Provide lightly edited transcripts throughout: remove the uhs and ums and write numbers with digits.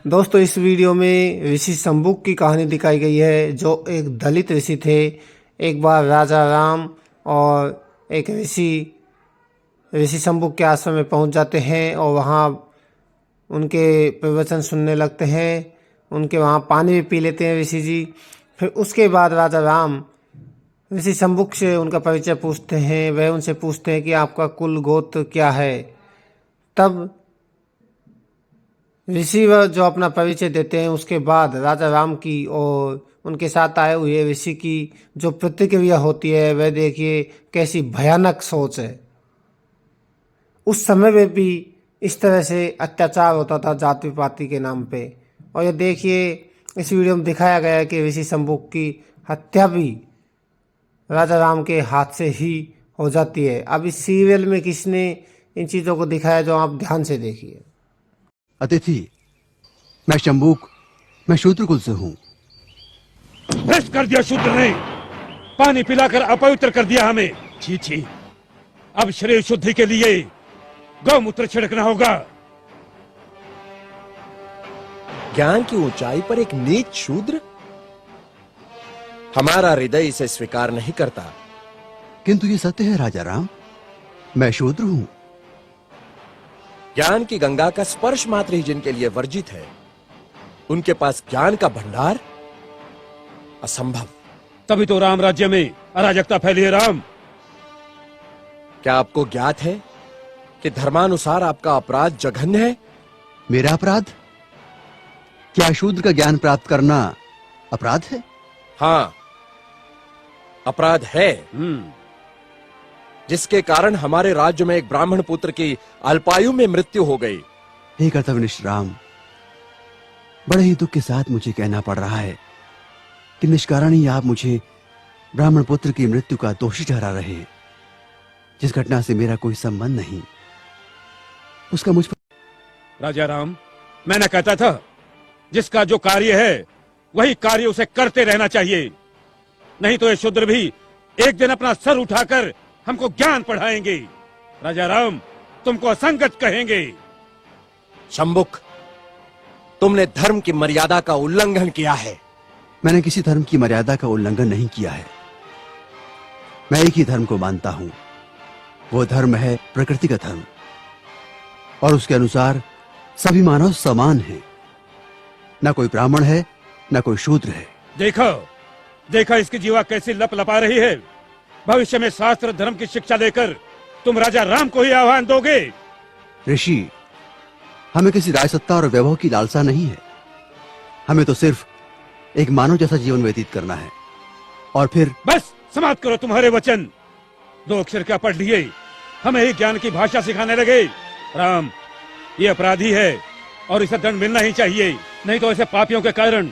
दोस्तों इस वीडियो में ऋषि शंबुक की कहानी दिखाई गई है, जो एक दलित ऋषि थे। एक बार राजा राम और एक ऋषि शंबुक के आश्रम में पहुंच जाते हैं और वहां उनके प्रवचन सुनने लगते हैं। उनके वहां पानी भी पी लेते हैं ऋषि जी। फिर उसके बाद राजा राम ऋषि शंबुक से उनका परिचय पूछते हैं। वह उनसे पूछते हैं कि आपका कुल गोत्र क्या है। तब ऋषि वह जो अपना परिचय देते हैं, उसके बाद राजा राम की और उनके साथ आए हुए ऋषि की जो प्रतिक्रिया होती है, वह देखिए कैसी भयानक सोच है। उस समय में भी इस तरह से अत्याचार होता था जाति पाति के नाम पे। और ये देखिए इस वीडियो में दिखाया गया है कि ऋषि शंबुक की हत्या भी राजा राम के हाथ से ही हो जाती है। अब इस सीरियल में किसने इन चीज़ों को दिखाया, जो आप ध्यान से देखिए। अतिथि, मैं शंबुक, मैं शूद्र कुल से हूं। भ्रष्ट कर दिया शूद्र ने, पानी पिलाकर अपवित्र कर दिया हमें। छी छी, अब शरीर शुद्धि के लिए गौमूत्र छिड़कना होगा। ज्ञान की ऊंचाई पर एक नीच शूद्र, हमारा हृदय इसे स्वीकार नहीं करता। किंतु ये सत्य है राजा राम, मैं शूद्र हूं। ज्ञान की गंगा का स्पर्श मात्र ही जिनके लिए वर्जित है, उनके पास ज्ञान का भंडार असंभव। तभी तो राम राज्य में अराजकता फैली है। राम, क्या आपको ज्ञात है कि धर्मानुसार आपका अपराध जघन्य है? मेरा अपराध? क्या शूद्र का ज्ञान प्राप्त करना अपराध है? हाँ, अपराध है, जिसके कारण हमारे राज्य में एक ब्राह्मण पुत्र की अल्पायु में मृत्यु हो गई। हे कर्तव्यनिष्ठ राम, बड़े ही दुख के साथ मुझे कहना पड़ रहा है कि निष्कारण ही आप मुझे ब्राह्मण पुत्र की मृत्यु का दोषी ठहरा रहे हैं, जिस घटना से मेरा कोई संबंध नहीं। उसका मुझ पर। राजा राम, मैंने कहता था जिसका जो कार्य है वही कार्य उसे करते रहना चाहिए, नहीं तो ये शूद्र भी एक दिन अपना सर उठाकर हमको ज्ञान पढ़ाएंगे। राजा राम, तुमको असंगत कहेंगे। शंबुक, तुमने धर्म की मर्यादा का उल्लंघन किया है। मैंने किसी धर्म की मर्यादा का उल्लंघन नहीं किया है। मैं एक ही धर्म को मानता हूं, वो धर्म है प्रकृति का धर्म, और उसके अनुसार सभी मानव समान हैं। न कोई ब्राह्मण है, न कोई शूद्र है। देखो देखो इसकी जीवा कैसी लप लपा रही है। भविष्य में शास्त्र धर्म की शिक्षा देकर तुम राजा राम को ही आह्वान दोगे। ऋषि, हमें किसी राजसत्ता और वैभव की लालसा नहीं है। हमें तो सिर्फ एक मानव जैसा जीवन व्यतीत करना है। और फिर बस समाप्त करो तुम्हारे वचन। 2 अक्षर क्या पढ़ लिए, हमें ही ज्ञान की भाषा सिखाने लगे। राम, ये अपराधी है और इसे दंड मिलना ही चाहिए, नहीं तो ऐसे पापियों के कारण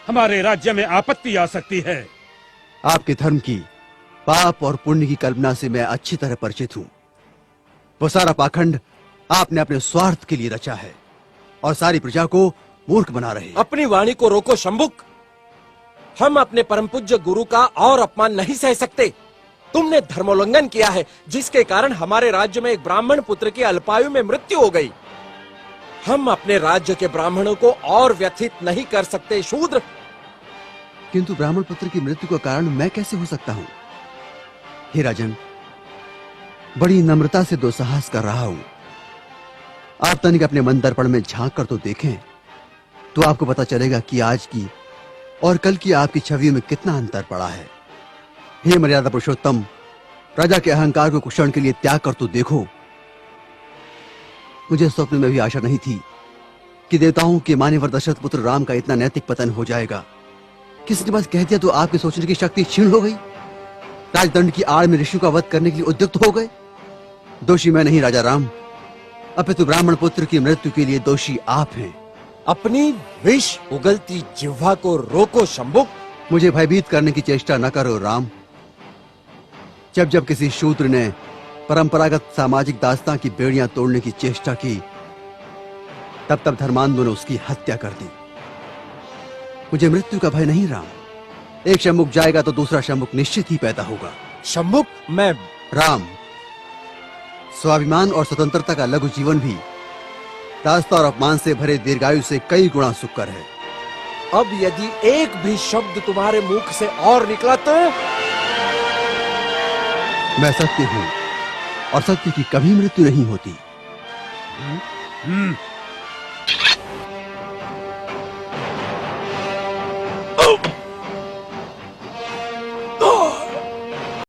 हमारे राज्य में आपत्ति आ सकती है। आपके धर्म की पाप और पुण्य की कल्पना से मैं अच्छी तरह परिचित हूं। वो सारा पाखंड आपने अपने स्वार्थ के लिए रचा है और सारी प्रजा को मूर्ख बना रहे हैं। अपनी वाणी को रोको शंबुक, हम अपने परम पूज्य गुरु का और अपमान नहीं सह सकते। तुमने धर्मोल्लंघन किया है, जिसके कारण हमारे राज्य में एक ब्राह्मण पुत्र की अल्पायु में मृत्यु हो गई। हम अपने राज्य के ब्राह्मणों को और व्यथित नहीं कर सकते शूद्र। किंतु ब्राह्मण पुत्र की मृत्यु का कारण मैं कैसे हो सकता हूं? हे राजन, बड़ी नम्रता से दुस्साहस कर रहा हूं। आप तनिक अपने मन दर्पण में झांक कर तो देखें, तो आपको पता चलेगा कि आज की और कल की आपकी छवियों में कितना अंतर पड़ा है। हे मर्यादा पुरुषोत्तम, राजा के अहंकार को कुछ क्षण के लिए त्याग कर तो देखो। मुझे स्वप्न में भी आशा नहीं थी कि देवताओं के मान्यवर दशरथ पुत्र राम का इतना नैतिक पतन हो जाएगा। किसी ने बस कह दिया तो आपके सोचने की शक्ति क्षीण हो गई। राजदंड की आड़ में ऋषियों का वध करने के लिए उद्युक्त हो गए। दोषी मैं नहीं राजा राम, अपितु ब्राह्मण पुत्र की मृत्यु के लिए दोषी आप हैं। अपनी विष उगलती जिह्वा को रोको शंबुक। मुझे भयभीत करने की चेष्टा न करो राम। जब जब किसी शूद्र ने परंपरागत सामाजिक दास्तां की बेड़ियां तोड़ने की चेष्टा की, तब तब धर्मांधों ने उसकी हत्या कर दी। मुझे मृत्यु का भय नहीं राम। एक शंबुक जाएगा तो दूसरा शंबुक निश्चित ही पैदा होगा। शंबुक, मैं राम, स्वाभिमान और स्वतंत्रता का लघु जीवन भी दास्ता और अपमान से भरे दीर्घायु से कई गुणा सुकर है। अब यदि एक भी शब्द तुम्हारे मुख से और निकला तो मैं सत्य हूं और सत्य की कभी मृत्यु नहीं होती। हम्म